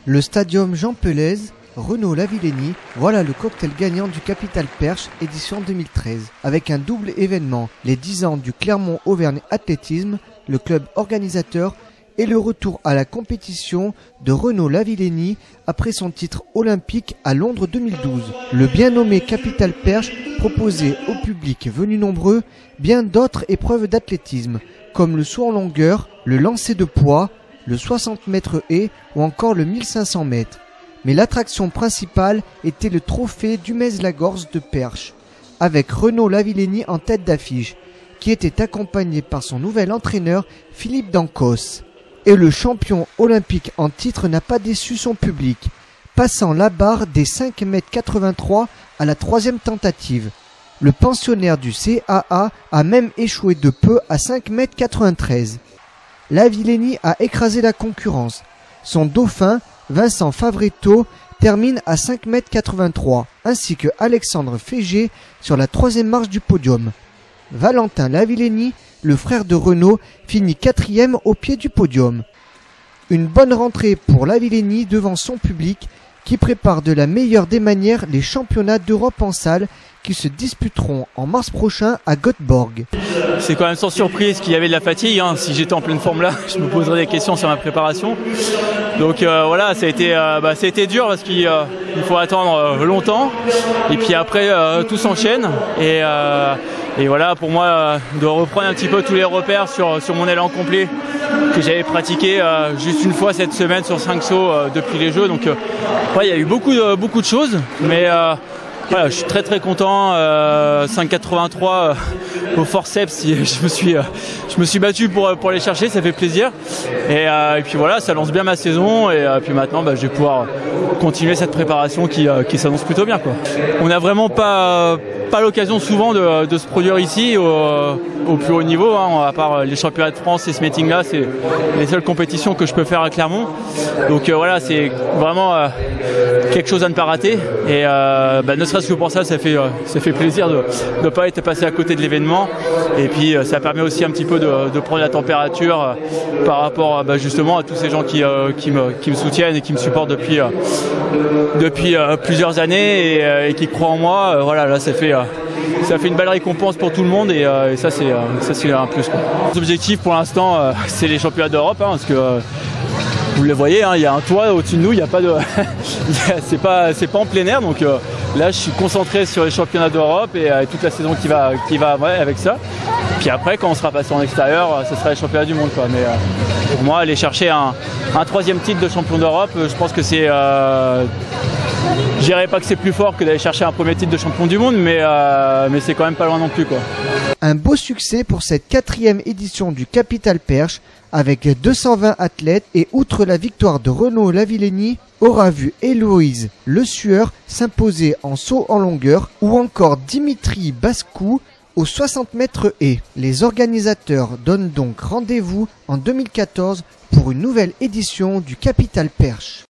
Le stadium Jean Pelez, Renault-Lavillenie, voilà le cocktail gagnant du Capital Perche édition 2013. Avec un double événement, les 10 ans du Clermont Auvergne Athlétisme, le club organisateur, et le retour à la compétition de Renault-Lavillenie après son titre olympique à Londres 2012. Le bien nommé Capital Perche proposait au public venu nombreux bien d'autres épreuves d'athlétisme, comme le saut en longueur, le lancer de poids, le 60 mètres haies ou encore le 1500 mètres. Mais l'attraction principale était le trophée d'Humaise-Lagorce de Perche, avec Renault-Lavillenie en tête d'affiche, qui était accompagné par son nouvel entraîneur Philippe Dancos. Et le champion olympique en titre n'a pas déçu son public, passant la barre des 5,83 m à la troisième tentative. Le pensionnaire du CAA a même échoué de peu à 5,93 m. Lavillenie a écrasé la concurrence. Son dauphin, Vincent Favretto, termine à 5,83 m, ainsi que Alexandre Fégé sur la troisième marche du podium. Valentin Lavillenie, le frère de Renault, finit 4e au pied du podium. Une bonne rentrée pour Lavillenie devant son public qui prépare de la meilleure des manières les championnats d'Europe en salle qui se disputeront en mars prochain à Göteborg. C'est quand même sans surprise qu'il y avait de la fatigue. Si j'étais en pleine forme là, je me poserais des questions sur ma préparation. Donc voilà, ça a été dur parce qu'il faut attendre longtemps. Et puis après, tout s'enchaîne. Et voilà, pour moi, de reprendre un petit peu tous les repères sur mon élan complet que j'avais pratiqué juste une fois cette semaine sur 5 sauts depuis les Jeux. Donc ouais, il y a eu beaucoup de choses, mais voilà, je suis très content. 5,83 au forceps, je me suis battu pour aller chercher, ça fait plaisir. Et puis voilà, ça lance bien ma saison. Et puis maintenant, je vais pouvoir continuer cette préparation qui s'annonce plutôt bien, quoi. On n'a vraiment pas l'occasion souvent de se produire ici au plus haut niveau, à part les championnats de France et ce meeting-là, c'est les seules compétitions que je peux faire à Clermont. Donc voilà, c'est vraiment quelque chose à ne pas rater. Et ne serait-ce que pour ça, ça fait plaisir de ne pas être passé à côté de l'événement. Et puis ça permet aussi un petit peu de prendre la température par rapport justement à tous ces gens qui me soutiennent et qui me supportent depuis plusieurs années et qui croient en moi. Voilà, là ça fait une belle récompense pour tout le monde et ça c'est un plus, quoi. L'objectif pour l'instant c'est les championnats d'Europe, parce que vous le voyez, il y a un toit au-dessus de nous, il y a pas de c'est pas en plein air, donc là je suis concentré sur les championnats d'Europe et toute la saison qui va avec ça. Puis après, quand on sera passé en extérieur, ce sera les championnats du monde, quoi. Mais pour moi, aller chercher un 3e titre de champion d'Europe, je pense que c'est je dirais pas que c'est plus fort que d'aller chercher un 1er titre de champion du monde, mais c'est quand même pas loin non plus, quoi. Un beau succès pour cette 4e édition du Capital Perche avec 220 athlètes et outre la victoire de Renault-Lavillenie, aura vu Héloïse Le Sueur s'imposer en saut en longueur ou encore Dimitri Bascou aux 60 mètres haies. Les organisateurs donnent donc rendez-vous en 2014 pour une nouvelle édition du Capital Perche.